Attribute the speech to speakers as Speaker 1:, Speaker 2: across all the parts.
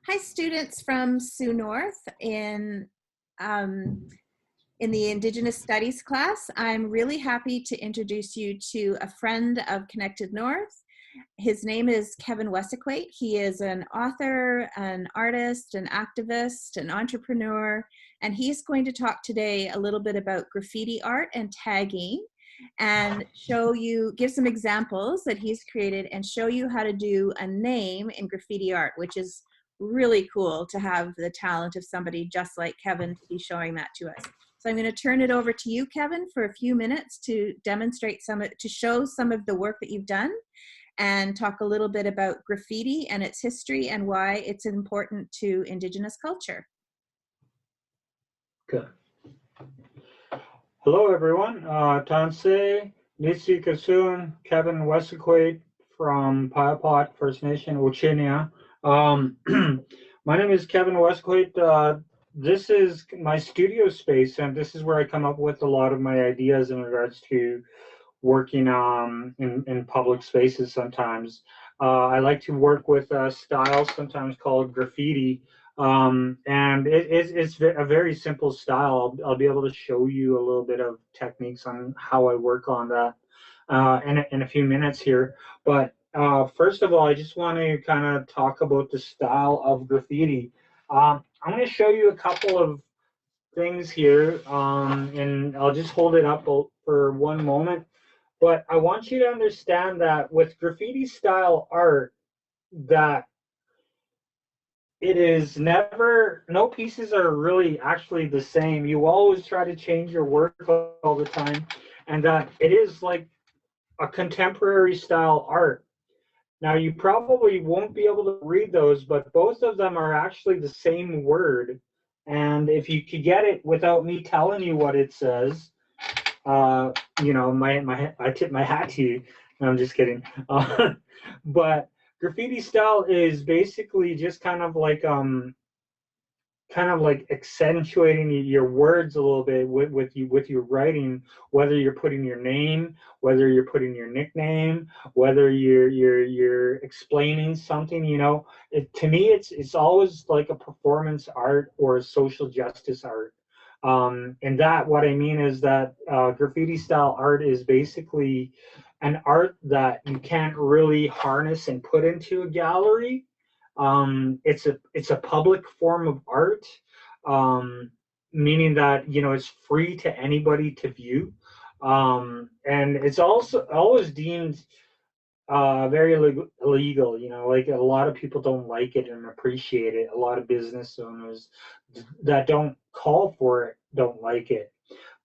Speaker 1: Hi, students from Sioux North in the Indigenous Studies class. I'm really happy to introduce you to a friend of Connected North. His name is Kevin Wessaquate. He is an author, an artist, an activist, an entrepreneur, and he's going to talk today a little bit about graffiti art and tagging and give some examples that he's created and show you how to do a name in graffiti art, which is really cool to have the talent of somebody just like Kevin to be showing that to us. So I'm going to turn it over to you, Kevin, for a few minutes to demonstrate to show some of the work that you've done and talk a little bit about graffiti and its history and why it's important to Indigenous culture.
Speaker 2: Good. Hello, everyone. Tansei, Nitsi Kasun, Kevin Wessaquate from Piapot First Nation, Ochinia. My name is Kevin Wessaquate. This is my studio space, and this is where I come up with a lot of my ideas in regards to working in public spaces sometimes. I like to work with a style sometimes called graffiti, and it's a very simple style. I'll be able to show you a little bit of techniques on how I work on that in a few minutes here. But first of all, I just want to kind of talk about the style of graffiti. I'm going to show you a couple of things here, and I'll just hold it up for one moment. But I want you to understand that with graffiti style art, that it is never, no pieces are really actually the same. You always try to change your work all the time, and that it is like a contemporary style art. Now, you probably won't be able to read those, but both of them are actually the same word. And if you could get it without me telling you what it says, you know, I tip my hat to you. No, I'm just kidding. But graffiti style is basically just kind of like accentuating your words a little bit with your writing, whether you're putting your name, whether you're putting your nickname, whether you're explaining something. You know, to me it's always like a performance art or a social justice art. And that what I mean is that graffiti style art is basically an art that you can't really harness and put into a gallery. It's a public form of art, meaning that it's free to anybody to view, and it's also always deemed very illegal. Like a lot of people don't like it and appreciate it. A lot of business owners that don't call for it don't like it.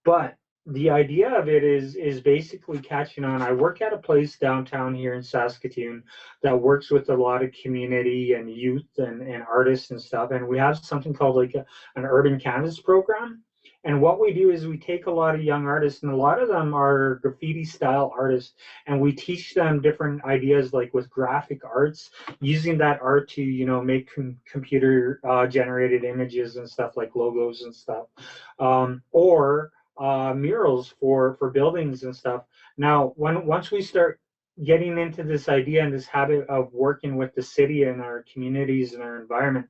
Speaker 2: But the idea of it is basically catching on. I work at a place downtown here in Saskatoon that works with a lot of community and youth and artists and stuff. And we have something called like an urban canvas program. And what we do is we take a lot of young artists, and a lot of them are graffiti style artists, and we teach them different ideas, like with graphic arts, using that art to make computer generated images and stuff, like logos and stuff, or murals for buildings and stuff. Now, once we start getting into this idea and this habit of working with the city and our communities and our environment,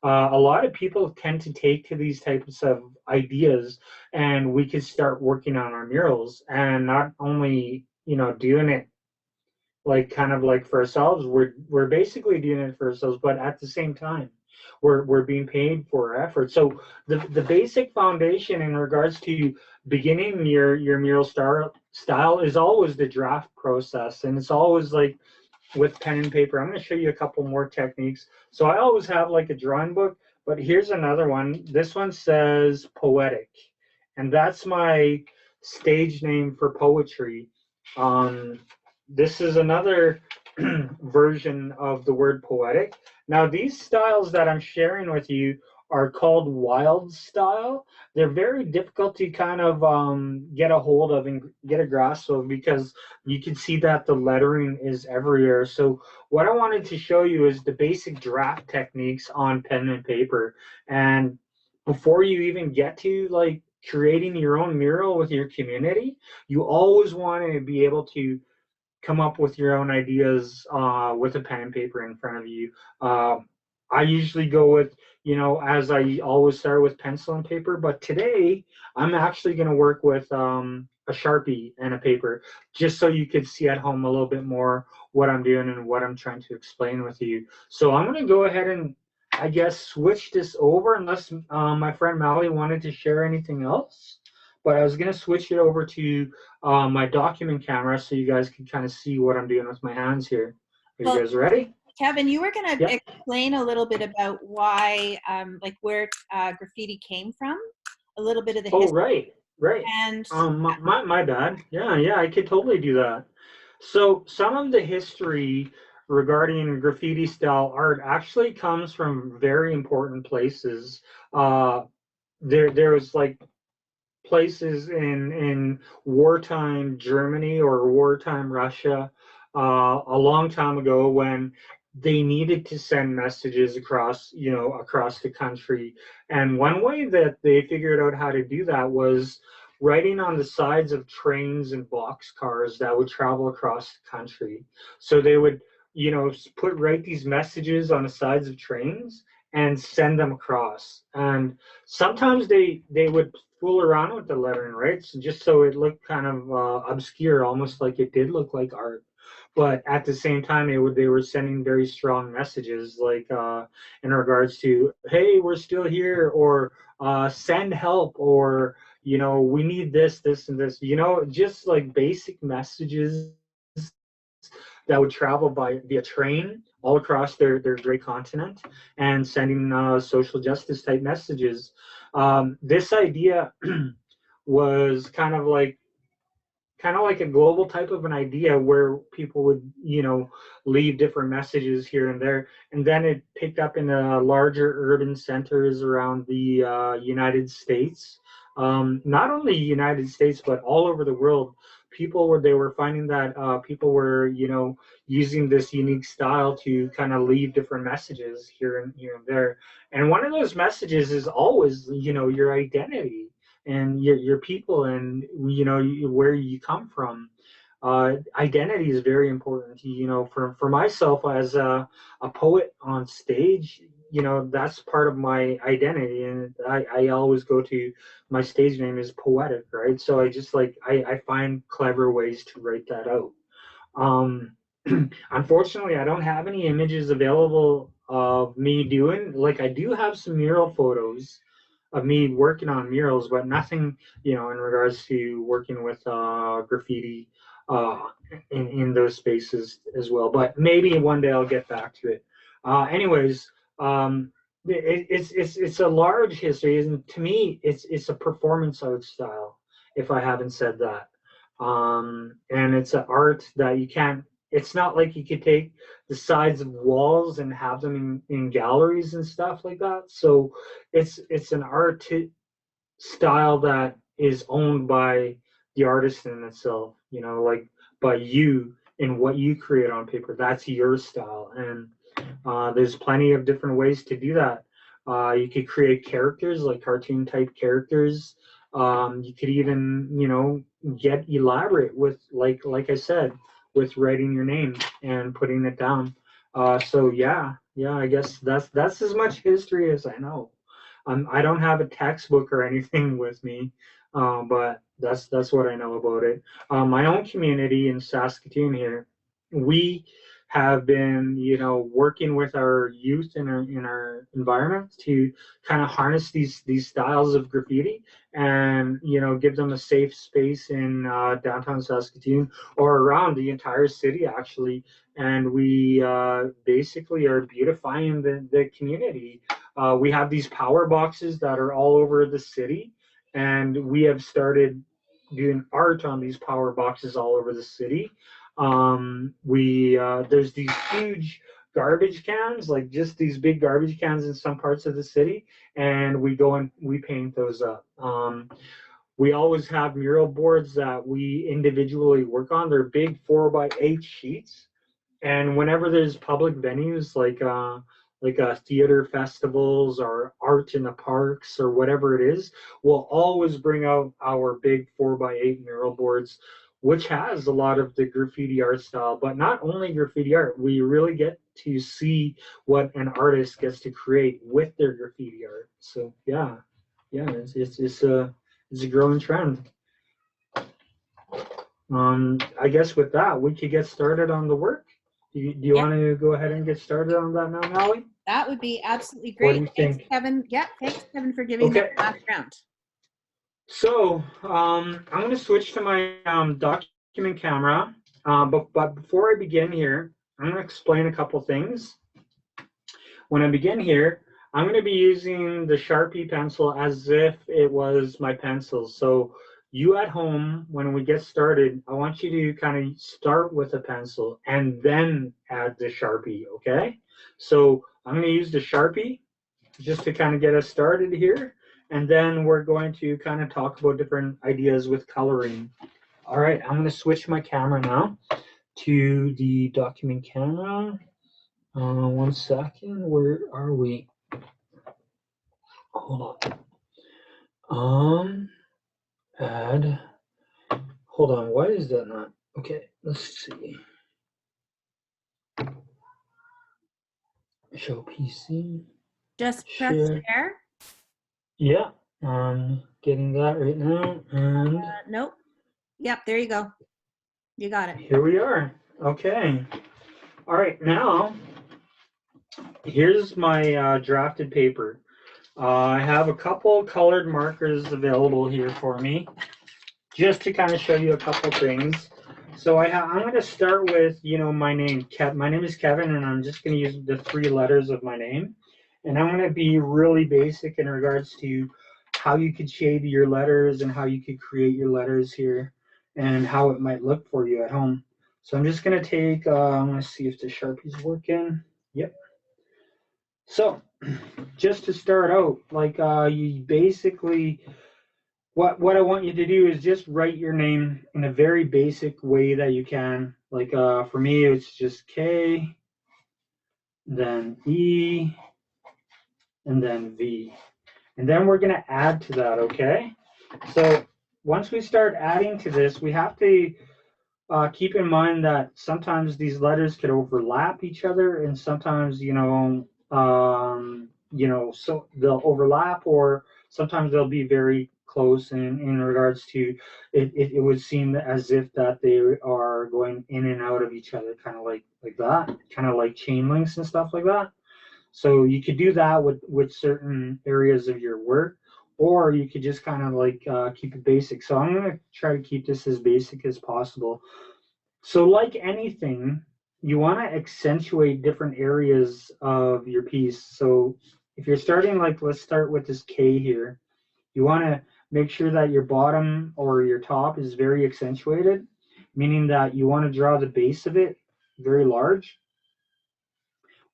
Speaker 2: a lot of people tend to take to these types of ideas, and we could start working on our murals, and not only doing it like kind of like for ourselves. We're basically doing it for ourselves, but at the same time we're being paid for our effort. So the basic foundation in regards to beginning your mural style is always the draft process, and it's always like with pen and paper. I'm going to show you a couple more techniques. So I always have like a drawing book, but here's another one. This one says poetic, and that's my stage name for poetry. This is another version of the word poetic. Now, these styles that I'm sharing with you are called wild style. They're very difficult to kind of get a hold of and get a grasp of, because you can see that the lettering is everywhere. So what I wanted to show you is the basic draft techniques on pen and paper. And before you even get to like creating your own mural with your community, you always want to be able to come up with your own ideas with a pen and paper in front of you. I usually go with, as I always start with pencil and paper, but today I'm actually going to work with a Sharpie and a paper, just so you could see at home a little bit more what I'm doing and what I'm trying to explain with you. So I'm going to go ahead and, I guess, switch this over, unless my friend Mally wanted to share anything else. But I was going to switch it over to my document camera so you guys can kind of see what I'm doing with my hands here. Are you
Speaker 1: Well,
Speaker 2: guys ready?
Speaker 1: Kevin, you were going to
Speaker 2: Yep.
Speaker 1: explain a little bit about why, like where graffiti came from, a little bit of the
Speaker 2: Oh,
Speaker 1: history.
Speaker 2: right, right.
Speaker 1: And
Speaker 2: My bad. Yeah, yeah, I could totally do that. So some of the history regarding graffiti style art actually comes from very important places. Uh, there was like places in wartime Germany or wartime Russia a long time ago when they needed to send messages across, across the country. And one way that they figured out how to do that was writing on the sides of trains and boxcars that would travel across the country. So they would, write these messages on the sides of trains and send them across. And sometimes they would fool around with the lettering, right? So just so it looked kind of obscure, almost like it did look like art. But at the same time, they were sending very strong messages, like in regards to, "Hey, we're still here," or "Send help," or "We need this, this, and this." Just like basic messages that would travel by via train all across their great continent and sending social justice type messages. This idea was kind of like a global type of an idea where people would, leave different messages here and there. And then it picked up in larger urban centers around the United States. Not only United States, but all over the world. They were finding that people were, using this unique style to kind of leave different messages here and there. And one of those messages is always, your identity and your people and where you come from. Identity is very important. For myself as a poet on stage, that's part of my identity, and I always go to my stage name is poetic, right? So I just I find clever ways to write that out. um, Unfortunately, I don't have any images available of me doing, like, I do have some mural photos of me working on murals, but nothing, in regards to working with graffiti uh, in those spaces as well. But maybe one day I'll get back to it. Anyways, it's a large history, and to me, it's a performance art style. If I haven't said that, and it's an art that you can't. It's not like you could take the sides of walls and have them in galleries and stuff like that. So it's an art style that is owned by the artist in itself, like by you and what you create on paper. That's your style. And there's plenty of different ways to do that. You could create characters, like cartoon type characters. You could even, get elaborate with, like I said, with writing your name and putting it down. So yeah, I guess that's as much history as I know. I don't have a textbook or anything with me, but that's what I know about it. My own community in Saskatoon here, we have been, working with our youth in our environment to kind of harness these styles of graffiti and, give them a safe space in downtown Saskatoon or around the entire city actually. And we basically are beautifying the community. We have these power boxes that are all over the city, and we have started doing art on these power boxes all over the city. We There's these huge garbage cans, like just these big garbage cans in some parts of the city, and we go and we paint those up. We always have mural boards that we individually work on. They're big 4x8 sheets, and whenever there's public venues like theater festivals or art in the parks or whatever it is, we'll always bring out our big 4x8 mural boards, which has a lot of the graffiti art style. But not only graffiti art, we really get to see what an artist gets to create with their graffiti art. So yeah, it's a growing trend. I guess with that, we could get started on the work. Do you
Speaker 1: Yeah,
Speaker 2: want to go ahead and get started on that now, Molly?
Speaker 1: that would be absolutely
Speaker 2: What do
Speaker 1: great.
Speaker 2: you
Speaker 1: Thanks,
Speaker 2: think?
Speaker 1: Kevin. Yeah, thanks, Kevin, for giving
Speaker 2: Okay,
Speaker 1: that background.
Speaker 2: so I'm going to switch to my document camera. But before I begin here, I'm going to explain a couple things. When I begin here, I'm going to be using the Sharpie pencil as if it was my pencil. So you at home, when we get started, I want you to kind of start with a pencil and then add the Sharpie, okay? So I'm going to use the Sharpie just to kind of get us started here. And then we're going to kind of talk about different ideas with coloring. All right, I'm going to switch my camera now to the document camera. 1 second, where are we? Hold on. Add. Hold on, why is that not? Okay, let's see. Show PC.
Speaker 1: Just press
Speaker 2: Share.
Speaker 1: share.
Speaker 2: Yeah, I'm getting that right now. And
Speaker 1: Nope. Yep, there you go. You got it.
Speaker 2: here we are. Okay. All right, now here's my drafted paper. I have a couple colored markers available here for me, just to kind of show you a couple things. So I'm going to start with, my name. My name is Kevin, and I'm just going to use the 3 letters of my name. And I'm going to be really basic in regards to how you could shade your letters and how you could create your letters here and how it might look for you at home. So I'm just going to take, I'm going to see if the Sharpie's working. Yep. So just to start out, like you basically, what I want you to do is just write your name in a very basic way that you can. Like for me, it's just K, then E, and then V. And then we're going to add to that, okay? So once we start adding to this, we have to keep in mind that sometimes these letters could overlap each other, and sometimes, so they'll overlap, or sometimes they'll be very close in regards to it would seem as if that they are going in and out of each other, kind of like that, kind of like chain links and stuff like that. So you could do that with certain areas of your work, or you could just kind of like keep it basic. So I'm going to try to keep this as basic as possible. So like anything, you want to accentuate different areas of your piece. So if you're starting, like, let's start with this K here. You want to make sure that your bottom or your top is very accentuated, meaning that you want to draw the base of it very large.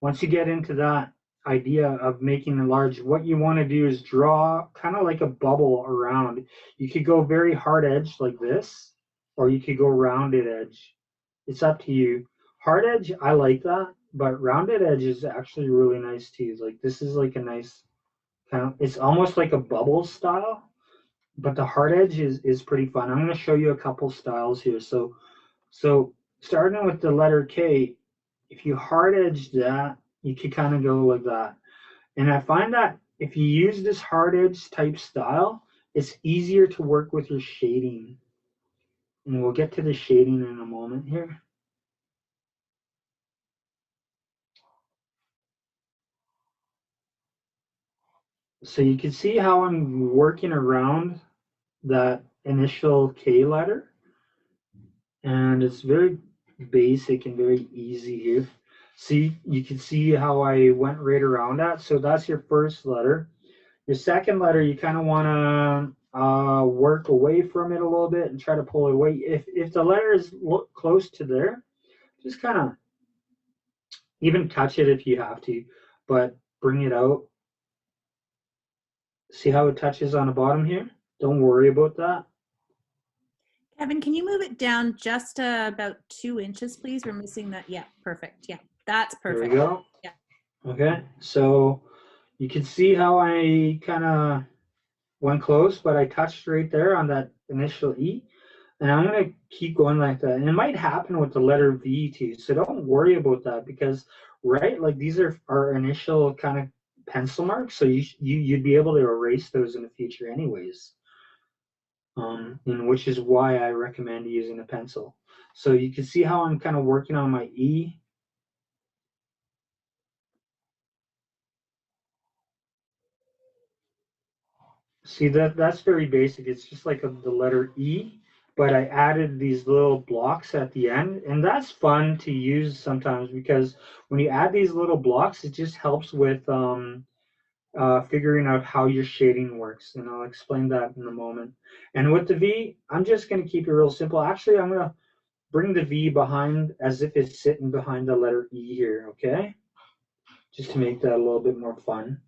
Speaker 2: Once you get into that idea of making it large, what you want to do is draw kind of like a bubble around. You could go very hard edge like this, or you could go rounded edge. It's up to you. Hard edge, I like that, but rounded edge is actually really nice too. Like this is like a nice kind of, it's almost like a bubble style, but the hard edge is pretty fun. I'm going to show you a couple styles here. So starting with the letter K, if you hard edge that, you could kind of go like that. And I find that if you use this hard edge type style, it's easier to work with your shading. And we'll get to the shading in a moment here. So you can see how I'm working around that initial K letter. And it's very basic and very easy here. See, you can see how I went right around that. So that's your first letter. Your second letter, you kind of want to work away from it a little bit and try to pull it away. If the letter is close to there, just kind of even touch it if you have to, but bring it out. See how it touches on the bottom here? Don't worry about that.
Speaker 1: Kevin, can you move it down just about 2 inches, please? We're missing that. Yeah, perfect. Yeah, that's perfect.
Speaker 2: There we go.
Speaker 1: Yeah.
Speaker 2: Okay, so you can see how I kind of went close, but I touched right there on that initial E. And I'm going to keep going like that. And it might happen with the letter V too. So don't worry about that, because right? Like these are our initial kind of pencil marks, so you'd be able to erase those in the future anyways. And which is why I recommend using a pencil. So you can see how I'm kind of working on my E. See that's very basic. It's just like the letter E, but I added these little blocks at the end, and that's fun to use sometimes because when you add these little blocks, it just helps with figuring out how your shading works, and I'll explain that in a moment. And with the V, I'm just going to keep it real simple. Actually, I'm going to bring the V behind as if it's sitting behind the letter E here, okay? Just to make that a little bit more fun.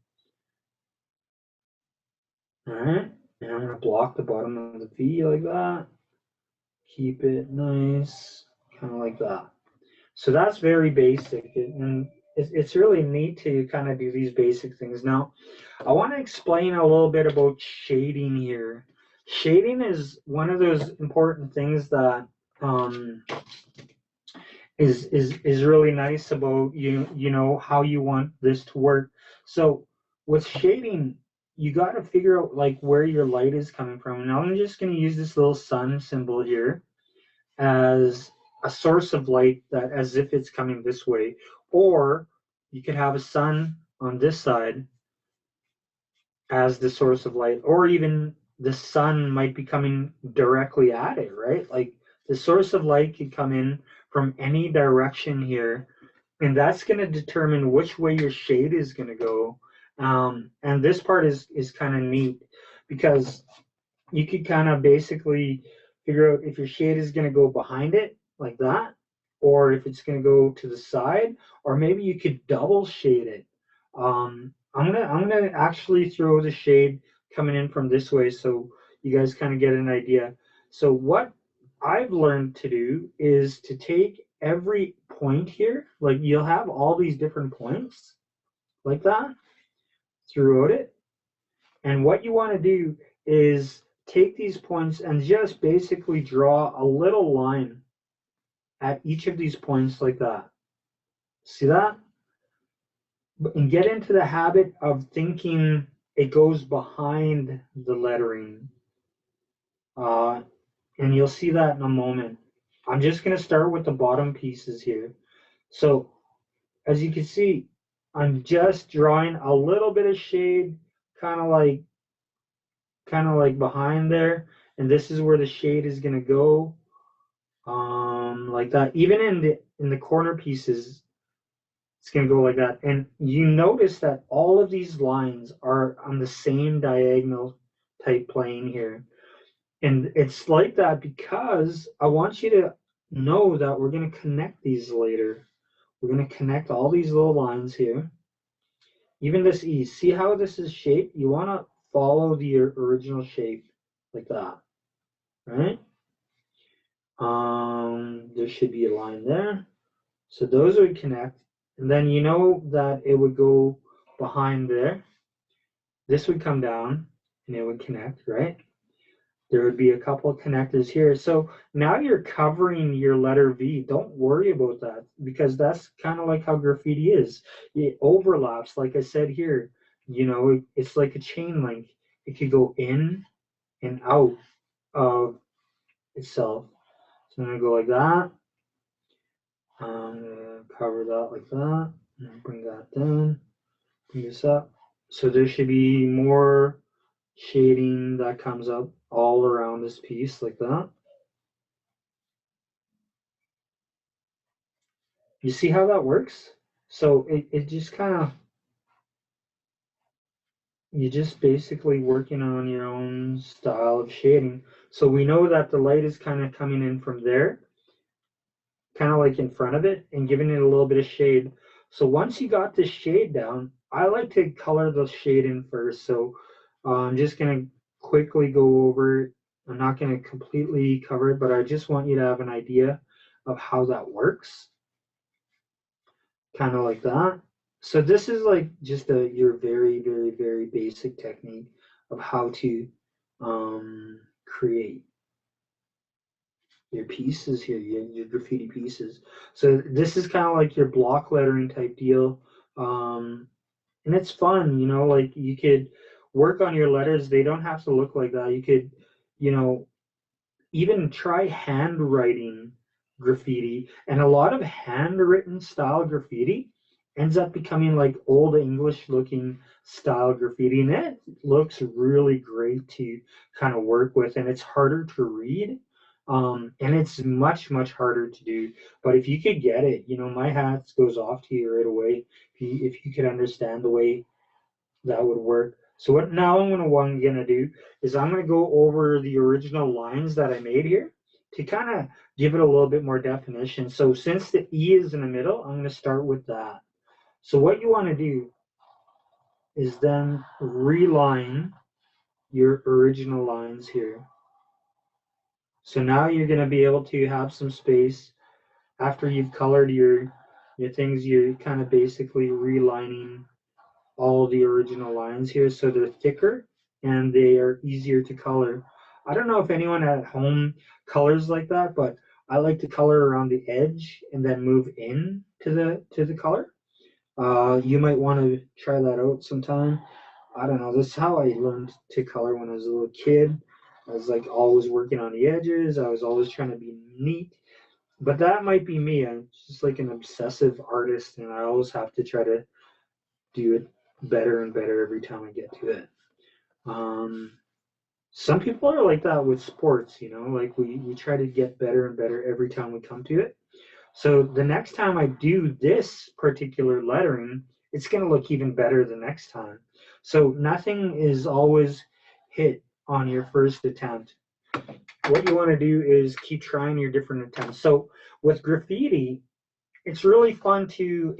Speaker 2: All right, and I'm going to block the bottom of the V like that. Keep it nice, kind of like that. So that's very basic, and it's really neat to kind of do these basic things. Now, I want to explain a little bit about shading here. Shading is one of those important things that um, is really nice about you know how you want this to work. So with shading, you got to figure out like where your light is coming from. Now I'm just going to use this little sun symbol here as a source of light, that as if it's coming this way, or you could have a sun on this side as the source of light, or even the sun might be coming directly at it, right? Like the source of light could come in from any direction here, and that's going to determine which way your shade is going to go. And this part is kind of neat because you could kind of basically figure out if your shade is going to go behind it like that, or if it's going to go to the side, or maybe you could double shade it. I'm gonna actually throw the shade coming in from this way so you guys kind of get an idea. So what I've learned to do is to take every point here, like you'll have all these different points like that throughout it, and what you want to do is take these points and just basically draw a little line at each of these points like that. See that? And get into the habit of thinking it goes behind the lettering. Uh, and you'll see that in a moment. I'm just going to start with the bottom pieces here. So as you can see, I'm just drawing a little bit of shade, kind of like behind there, and this is where the shade is going to go, like that. Even in the corner pieces, it's going to go like that. And you notice that all of these lines are on the same diagonal type plane here, and it's like that because I want you to know that we're going to connect these later. We're going to connect all these little lines here. Even this E, see how this is shaped? You want to follow the original shape like that, right? There should be a line there. So those would connect. And then you know that it would go behind there. This would come down and it would connect, right? There would be a couple of connectors here. So now you're covering your letter V. Don't worry about that because that's kind of like how graffiti is. It overlaps, like I said here. You know, it's like a chain link. It could go in and out of itself. So I'm going to go like that. I'm gonna cover that like that, and bring that down, bring this up. So there should be more shading that comes up all around this piece like that. You see how that works? So it just kind of, you're just basically working on your own style of shading. So we know that the light is kind of coming in from there, kind of like in front of it and giving it a little bit of shade. So once you got this shade down, I like to color the shade in first. So I'm just going to quickly go over it. I'm not going to completely cover it, but I just want you to have an idea of how that works. Kind of like that. So this is like just your very, very, very basic technique of how to create. your pieces here, your graffiti pieces. So this is kind of like your block lettering type deal. Um, and it's fun, you know, like you could work on your letters. They don't have to look like that. You could, you know, even try handwriting graffiti. And a lot of handwritten style graffiti ends up becoming like old English looking style graffiti. And it looks really great to kind of work with. And it's harder to read. And it's much, much harder to do. But if you could get it, you know, my hat goes off to you right away. If you could understand the way that would work. So what now I'm gonna do is I'm gonna go over the original lines that I made here to kind of give it a little bit more definition. So since the E is in the middle, I'm gonna start with that. So what you want to do is then reline your original lines here. So now you're gonna be able to have some space after you've colored your things. You're kind of basically relining all the original lines here so they're thicker and they are easier to color. I don't know if anyone at home colors like that, but I like to color around the edge and then move in to the color. You might want to try that out sometime. I don't know. This is how I learned to color when I was a little kid. I was like always working on the edges. I was always trying to be neat. But that might be me. I'm just like an obsessive artist, and I always have to try to do it better and better every time I get to it. Um, some people are like that with sports, you know, like we try to get better and better every time we come to it. So the next time I do this particular lettering, it's going to look even better the next time. So nothing is always hit on your first attempt. What you want to do is keep trying your different attempts. So with graffiti, it's really fun to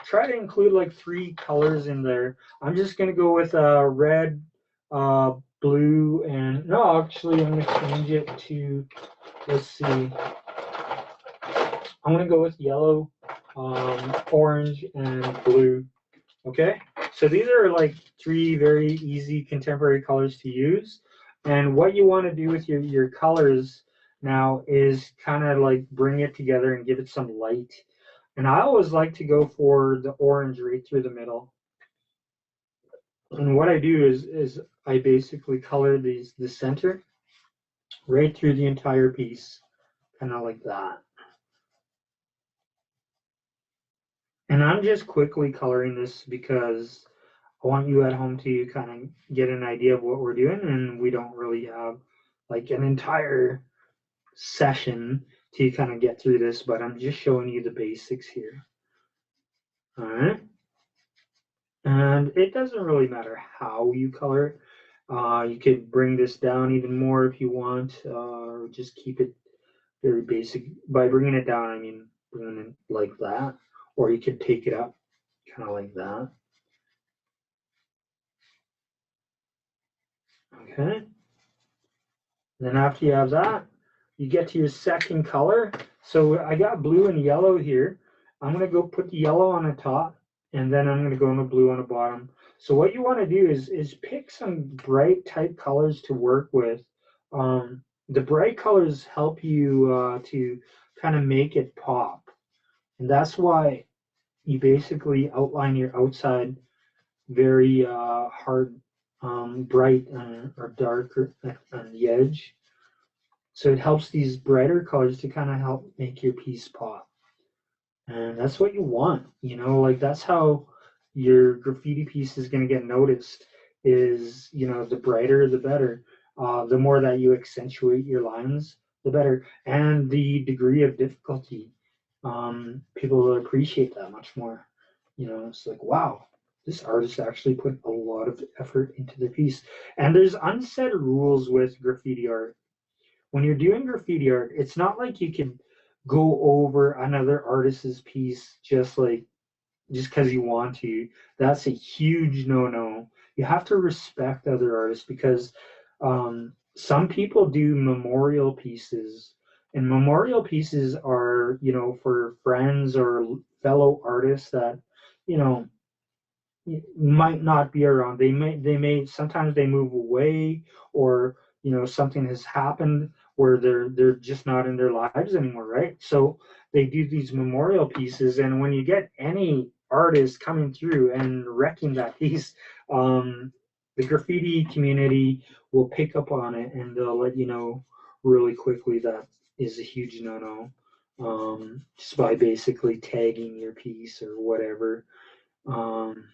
Speaker 2: try to include like 3 colors in there. I'm just gonna go with red, blue, and no, actually I'm gonna change it to, let's see, I'm gonna go with yellow, orange, and blue. Okay, so these are like 3 very easy contemporary colors to use. And what you want to do with your colors now is kind of like bring it together and give it some light. And I always like to go for the orange right through the middle. And what I do is I basically color the center right through the entire piece, kind of like that. And I'm just quickly coloring this because I want you at home to kind of get an idea of what we're doing, and we don't really have like an entire session to kind of get through this, but I'm just showing you the basics here. All right. And it doesn't really matter how you color it. You could bring this down even more if you want, or just keep it very basic. By bringing it down, I mean bringing it like that, or you could take it up kind of like that. Okay. Then after you have that, you get to your second color. So I got blue and yellow here. I'm going to go put the yellow on the top, and then I'm going to go into blue on the bottom. So what you want to do is pick some bright type colors to work with. The bright colors help you to kind of make it pop. And that's why you basically outline your outside very hard, bright or dark on the edge. So it helps these brighter colors to kind of help make your piece pop. And that's what you want, you know, like that's how your graffiti piece is going to get noticed is, you know, the brighter, the better. The more that you accentuate your lines, the better. And the degree of difficulty, people will appreciate that much more. You know, it's like, wow, this artist actually put a lot of effort into the piece. And there's unsaid rules with graffiti art. When you're doing graffiti art, it's not like you can go over another artist's piece just because you want to. That's a huge no-no. You have to respect other artists because some people do memorial pieces, and memorial pieces are, you know, for friends or fellow artists that, you know, might not be around. They may sometimes they move away, or you know something has happened where they're just not in their lives anymore, right? So they do these memorial pieces, and when you get any artist coming through and wrecking that piece, the graffiti community will pick up on it, and they'll let you know really quickly that is a huge no-no, just by basically tagging your piece or whatever. Um,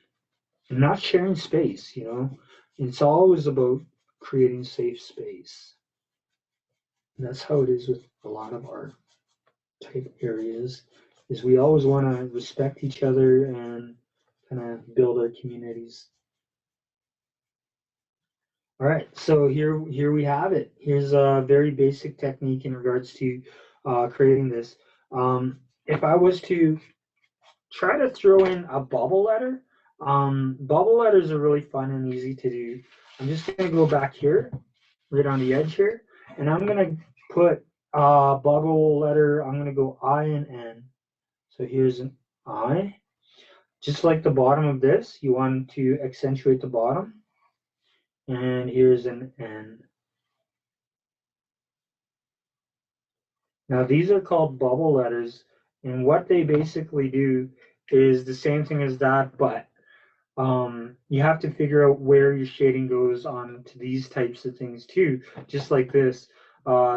Speaker 2: not sharing space, you know. It's always about creating safe space. And that's how it is with a lot of art type areas, is we always want to respect each other and kind of build our communities. All right, so here we have it. Here's a very basic technique in regards to creating this. If I was to try to throw in a bubble letter, bubble letters are really fun and easy to do. I'm just going to go back here, right on the edge here, and I'm going to put a bubble letter. I'm going to go I and N. So here's an I. Just like the bottom of this, you want to accentuate the bottom. And here's an N. Now these are called bubble letters, and what they basically do is the same thing as that, but you have to figure out where your shading goes on to these types of things too, just like this.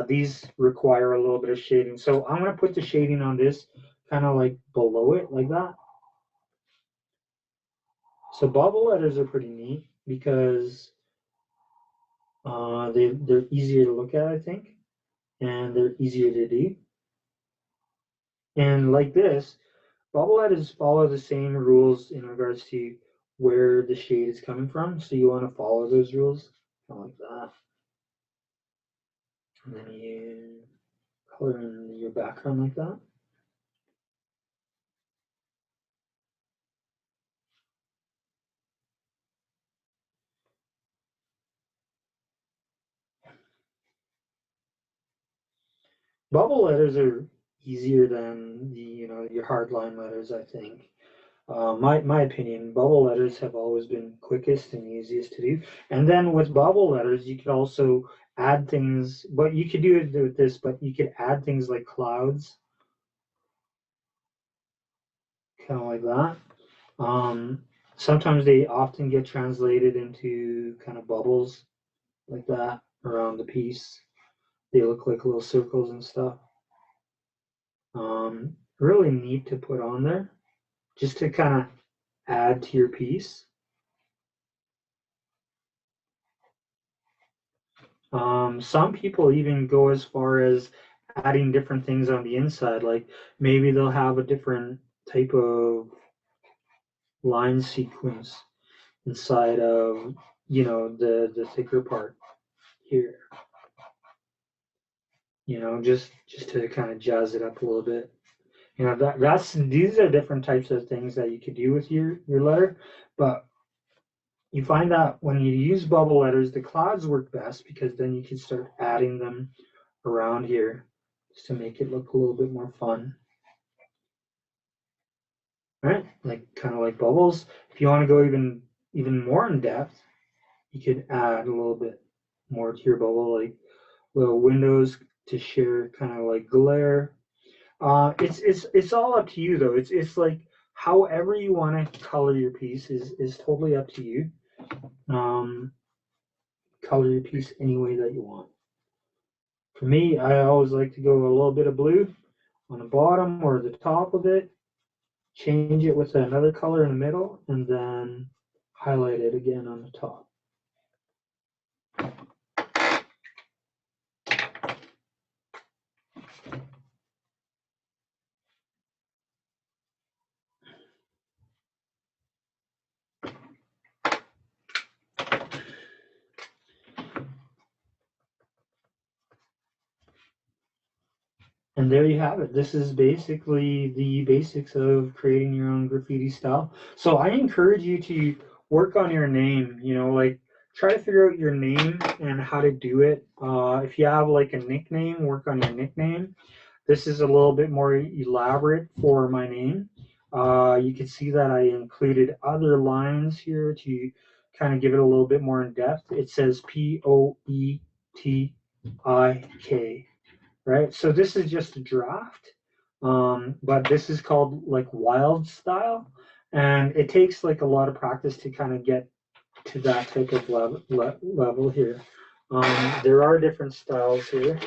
Speaker 2: These require a little bit of shading. So I'm going to put the shading on this kind of like below it, like that. So bubble letters are pretty neat because they're easier to look at, I think, and they're easier to do. And like this, bubble letters follow the same rules in regards to where the shade is coming from. So you want to follow those rules, kind of like that. And then you color in your background like that. Bubble letters are easier than your hard line letters, I think. My opinion, bubble letters have always been quickest and easiest to do. And then with bubble letters, you could also add things, but you could do it with this, but you could add things like clouds, kind of like that. Sometimes they often get translated into kind of bubbles like that around the piece. They look like little circles and stuff. Really neat to put on there just to kind of add to your piece. Some people even go as far as adding different things on the inside, like maybe they'll have a different type of line sequence inside of the thicker part here, just to kind of jazz it up a little bit. That's these are different types of things that you could do with your letter, but you find that when you use bubble letters, the clouds work best because then you can start adding them around here just to make it look a little bit more fun. All right, like kind of like bubbles. If you want to go even more in depth, you could add a little bit more to your bubble, like little windows to share kind of like glare. It's all up to you though. It's like however you want to color your piece is totally up to you. Color your piece any way that you want. For me, I always like to go a little bit of blue on the bottom or the top of it, change it with another color in the middle, and then highlight it again on the top. And there you have it. This is basically the basics of creating your own graffiti style. So I encourage you to work on your name, like try to figure out your name and how to do it. If you have like a nickname, work on your nickname. This is a little bit more elaborate for my name. You can see that I included other lines here to kind of give it a little bit more in depth. It says Poet right? So this is just a draft, but this is called like wild style, and it takes like a lot of practice to kind of get to that type of level here. There are different styles here.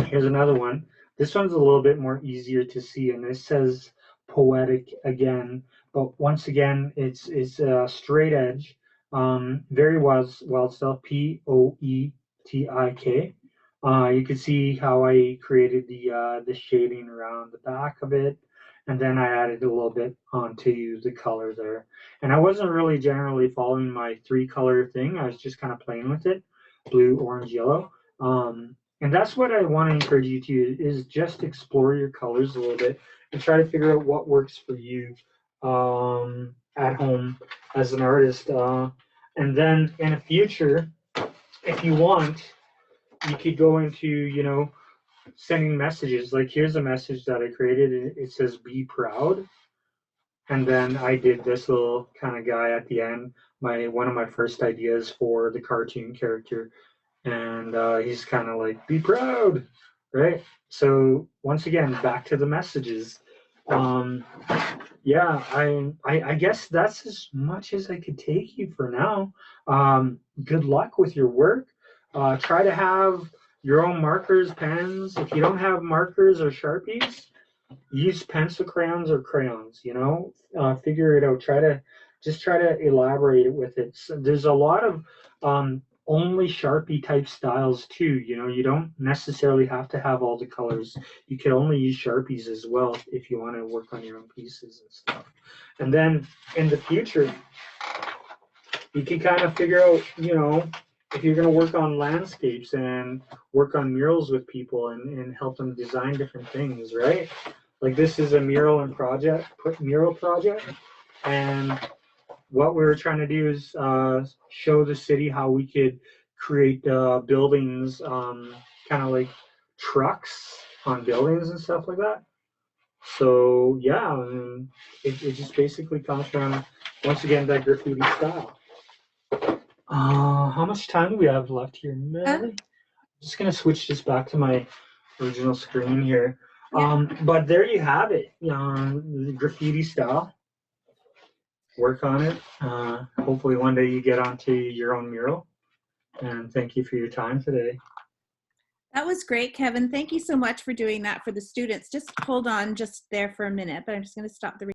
Speaker 2: Here's another one. This one's a little bit more easier to see, and this says poetic again, but once again, it's a straight edge, very wild style, Poetik. You can see how I created the shading around the back of it, and then I added a little bit onto the color there. And I wasn't really generally following my 3-color thing. I was just kind of playing with it, blue, orange, yellow. And that's what I want to encourage you to is just explore your colors a little bit and try to figure out what works for you at home as an artist. And then in the future, if you want, you could go into, sending messages. Like here's a message that I created. It says, "Be proud." And then I did this little kind of guy at the end, one of my first ideas for the cartoon character. And he's kind of like, "Be proud," right? So once again, back to the messages. Yeah, I guess that's as much as I could take you for now. Good luck with your work. Try to have your own markers, pens. If you don't have markers or Sharpies, use pencil crayons or crayons. Figure it out. Try to elaborate it with it. So there's a lot of only Sharpie type styles too. You don't necessarily have to have all the colors. You can only use Sharpies as well if you want to work on your own pieces and stuff. And then in the future, you can kind of figure out, if you're going to work on landscapes and work on murals with people and help them design different things, right? Like this is a mural project, and what we were trying to do is show the city how we could create buildings, kind of like trucks on buildings and stuff like that. So yeah, it just basically comes from, once again, that graffiti style. How much time do we have left here, Melly? I'm just gonna switch this back to my original screen here.
Speaker 1: Yeah.
Speaker 2: But there you have it, the graffiti style. Work on it. Hopefully one day you get onto your own mural. And thank you for your time today.
Speaker 1: That was great, Kevin. Thank you so much for doing that for the students. Just hold on just there for a minute, but I'm just going to stop the